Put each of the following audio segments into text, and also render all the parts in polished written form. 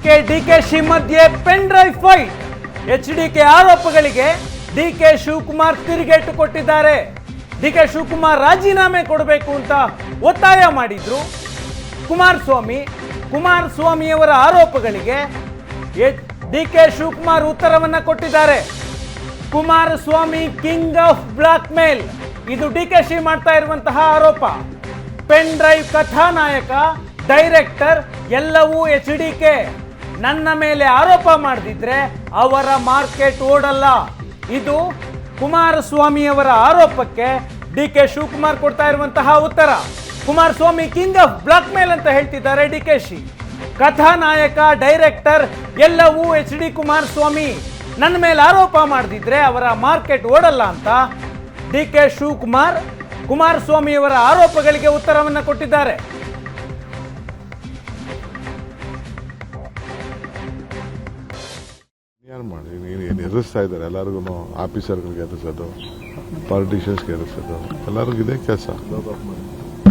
HDK DKShi ಮಧ್ಯೆ pen drive fight. HDK ಆರೋಪಗಳಿಗೆ DK Shivakumar ತಿರುಗೇಟು ಕೊಟ್ಟಿದ್ದಾರೆ. ಡಿಕೆ ಶಿವಕುಮಾರ್ ರಾಜೀನಾಮೆ ಕೊಡಬೇಕು ಅಂತ ಒತ್ತಾಯ ಮಾಡಿದ್ರು ಕುಮಾರಸ್ವಾಮಿಯವರ ಆರೋಪಗಳಿಗೆ ಡಿಕೆ ಶಿವಕುಮಾರ್ ಉತ್ತರವನ್ನ ಕೊಟ್ಟಿದ್ದಾರೆ. Kumaraswamy king of black mail, ಇದು ಡಿಕೆಶಿ ಮಾಡ್ತಾ ಇರುವಂತಹ ಆರೋಪ. ಪೆನ್ ಡ್ರೈವ್ ಕಥಾನಾಯಕ, ಡೈರೆಕ್ಟರ್ ಎಲ್ಲವೂ ಎಚ್ಡಿಕೆ. ನನ್ನ ಮೇಲೆ ಆರೋಪ ಮಾಡದಿದ್ರೆ ಅವರ ಮಾರ್ಕೆಟ್ ಓಡಲ್ಲ. ಇದು ಕುಮಾರಸ್ವಾಮಿಯವರ ಆರೋಪಕ್ಕೆ ಡಿಕೆ ಶಿವಕುಮಾರ್ ಕೊಡ್ತಾ ಇರುವಂತಹ ಉತ್ತರ. Kumaraswamy king of black mail ಅಂತ ಹೇಳ್ತಿದ್ದಾರೆ ಡಿಕೆಶಿ. ಕಥಾನಾಯಕ, ಡೈರೆಕ್ಟರ್ ಎಲ್ಲವೂ ಎಚ್ಡಿ ಕುಮಾರಸ್ವಾಮಿ. ನನ್ನ ಮೇಲೆ ಆರೋಪ ಮಾಡದಿದ್ರೆ ಅವರ ಮಾರ್ಕೆಟ್ ಓಡಲ್ಲ ಅಂತ ಡಿಕೆ ಶಿವಕುಮಾರ್ ಕುಮಾರಸ್ವಾಮಿಯವರ ಆರೋಪಗಳಿಗೆ ಉತ್ತರವನ್ನು ಕೊಟ್ಟಿದ್ದಾರೆ. ಏನು ಎದುರಿಸ್ತಾ ಇದ್ದಾರೆ ಎಲ್ಲರಿಗೂ, ಆಫೀಸರ್ಗಳಿಗೆ ಎದುರಿಸೋದು, ಪಾಲಿಟಿಷಿಯನ್ಸ್ಗೆ ಎದುರಿಸೋದು, ಎಲ್ಲರಿಗೂ ಇದೇ ಕೆಲಸ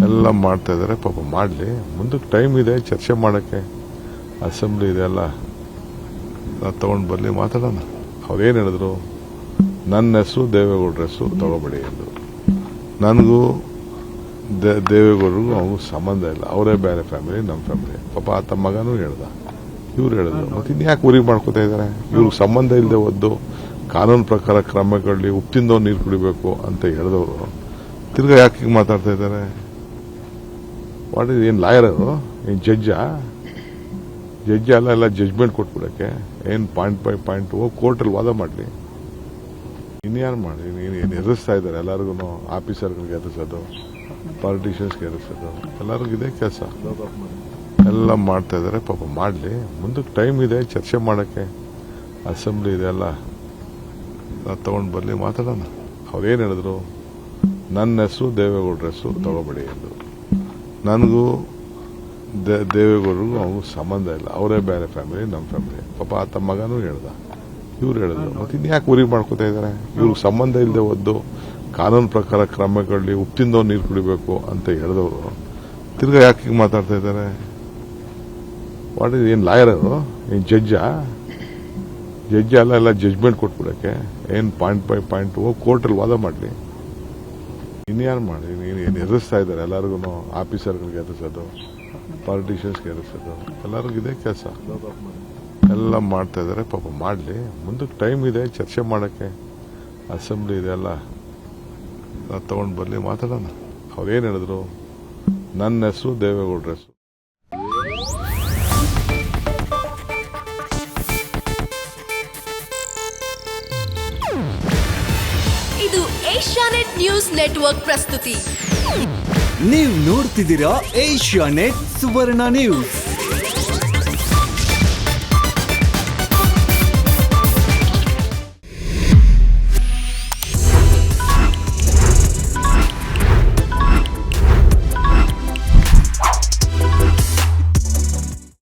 ಎಲ್ಲ ಮಾಡ್ತಾ ಇದ್ದಾರೆ. ಪಾಪ ಮಾಡಲಿ, ಮುಂದಕ್ಕೆ ಟೈಮ್ ಇದೆ ಚರ್ಚೆ ಮಾಡೋಕ್ಕೆ, ಅಸೆಂಬ್ಲಿ ಇದೆ, ಎಲ್ಲ ತಗೊಂಡು ಬರಲಿ, ಮಾತಾಡೋಣ. ಅವ್ರೇನು ಹೇಳಿದ್ರು, ನನ್ನ ಹೆಸರು ದೇವೇಗೌಡರ ಹೆಸರು ತಗೋಬೇಡಿ ಎಂದು. ನನಗೂ ದೇವೇಗೌಡರಿಗೂ ಅವ್ರಿಗೂ ಸಂಬಂಧ ಇಲ್ಲ, ಅವರೇ ಬೇರೆ ಫ್ಯಾಮಿಲಿ, ನಮ್ಮ ಫ್ಯಾಮಿಲಿ. ಪಾಪ ತಮ್ಮ ಮಗನೂ ಹೇಳ್ದ, ಇವ್ರು ಹೇಳಿದ್ರು. ಮತ್ತೆ ಇನ್ಯಾಕೆ ಉರಿ ಮಾಡ್ಕೋತಾ ಇದ್ದಾರೆ? ಇವ್ರಿಗೆ ಸಂಬಂಧ ಇಲ್ಲದೆ ಒದ್ದು ಕಾನೂನು ಪ್ರಕಾರ ಕ್ರಮಗಳಲ್ಲಿ ಉಪ್ಪಿಂದೋ ನೀರು ಕುಡಿಬೇಕು ಅಂತ ಹೇಳಿದವರು ತಿರ್ಗಾ ಯಾಕೆ ಹಿಂಗೆ ಮಾತಾಡ್ತಾ ಇದ್ದಾರೆ? ಏನು ಲಾಯರರು? ಏನು ಜಡ್ಜ ಅಲ್ಲ, ಎಲ್ಲ ಜಡ್ಜ್ಮೆಂಟ್ ಕೊಟ್ಬಿಡಕ್ಕೆ ಏನು ಪಾಯಿಂಟ್ ಬೈ ಪಾಯಿಂಟ್ ಹೋಗಿ ಕೋರ್ಟಲ್ಲಿ ವಾದ ಮಾಡಲಿ. ಇನ್ಯಾರು ಮಾಡಿ ಏನು ಎದುರಿಸ್ತಾ ಇದ್ದಾರೆ ಎಲ್ಲರಿಗೂ, ಆಫೀಸರ್ಗಳಿಗೆ ಎದುರಿಸೋದು, ಪಾಲಿಟಿಷಿಯನ್ಸ್ಗೆ ಎದುರಿಸೋದು, ಎಲ್ಲರಿಗೂ ಇದೇ ಕೆಲಸ ಎಲ್ಲ ಮಾಡ್ತಾ ಇದ್ದಾರೆ. ಪಾಪ ಮಾಡಲಿ, ಮುಂದಕ್ಕೆ ಟೈಮ್ ಇದೆ ಚರ್ಚೆ ಮಾಡೋಕ್ಕೆ, ಅಸೆಂಬ್ಲಿ ಇದೆ, ಎಲ್ಲ ತಗೊಂಡು ಬರಲಿ, ಮಾತಾಡೋಣ. ಅವ್ರೇನು ಹೇಳಿದ್ರು, ನನ್ನ ಹೆಸರು ದೇವೇಗೌಡರ ಹೆಸರು ತಗೋಬೇಡಿ ಎಂದು. ನನಗೂ ದೇವೇಗೌಡರಿಗೂ ಅವ್ರಿಗೂ ಸಂಬಂಧ ಇಲ್ಲ, ಅವರೇ ಬೇರೆ ಫ್ಯಾಮಿಲಿ, ನಮ್ಮ ಫ್ಯಾಮಿಲಿ. ಪಾಪ ತಮ್ಮ ಮಗನೂ ಹೇಳ್ದ, ಇವ್ರು ಹೇಳಿದ್ರು. ಮತ್ತೆ ಇನ್ಯಾಕೆ ಉರಿ ಮಾಡ್ಕೋತಾ ಇದ್ದಾರೆ? ಇವ್ರಿಗೆ ಸಂಬಂಧ ಇಲ್ಲದೆ ಒದ್ದು ಕಾನೂನು ಪ್ರಕಾರ ಕ್ರಮಗಳಲ್ಲಿ ಉಪ್ಪಿಂದೋ ನೀರು ಕುಡಿಬೇಕು ಅಂತ ಹೇಳಿದವರು ತಿರ್ಗಾ ಯಾಕೆ ಹಿಂಗೆ ಮಾತಾಡ್ತಾ ಇದ್ದಾರೆ? ಏನು ಲಾಯರರು? ಏನು ಜಡ್ಜ ಅಲ್ಲ, ಎಲ್ಲ ಜಡ್ಜ್ಮೆಂಟ್ ಕೊಟ್ಬಿಡಕ್ಕೆ ಏನು ಪಾಯಿಂಟ್ ಬೈ ಪಾಯಿಂಟ್ ಹೋಗಿ ಕೋರ್ಟಲ್ಲಿ ವಾದ ಮಾಡಲಿ. ಇನ್ಯಾರು ಮಾಡಿ ಏನು ಎದುರಿಸ್ತಾ ಇದ್ದಾರೆ ಎಲ್ಲರಿಗೂ, ಆಫೀಸರ್ಗಳಿಗೆ ಎದುರಿಸೋದು, ಪಾಲಿಟಿಷಿಯನ್ಸ್ಗೆ ಎದುರಿಸೋದು, ಎಲ್ಲರಿಗೂ ಇದೇ ಕೆಲಸ ಎಲ್ಲ ಮಾಡ್ತಾ ಇದ್ದಾರೆ. ಪಾಪ ಮಾಡಲಿ, ಮುಂದಕ್ಕೆ ಟೈಮ್ ಇದೆ ಚರ್ಚೆ ಮಾಡೋಕ್ಕೆ, ಅಸೆಂಬ್ಲಿ ಇದೆ, ಎಲ್ಲ ತಗೊಂಡು ಬರಲಿ, ಮಾತಾಡೋಣ. ಅವ್ರೇನು ಹೇಳಿದ್ರು, ನನ್ನ ಹೆಸರು ದೇವೇಗೌಡರ ಹೆಸರು. ಇದು ಏಷ್ಯಾನೆಟ್ ನ್ಯೂಸ್ ನೆಟ್ವರ್ಕ್ ಪ್ರಸ್ತುತಿ. ನೀವು ನೋಡ್ತಿದ್ದೀರಾ ಏಷ್ಯಾನೆಟ್ ಸುವರ್ಣ ನ್ಯೂಸ್.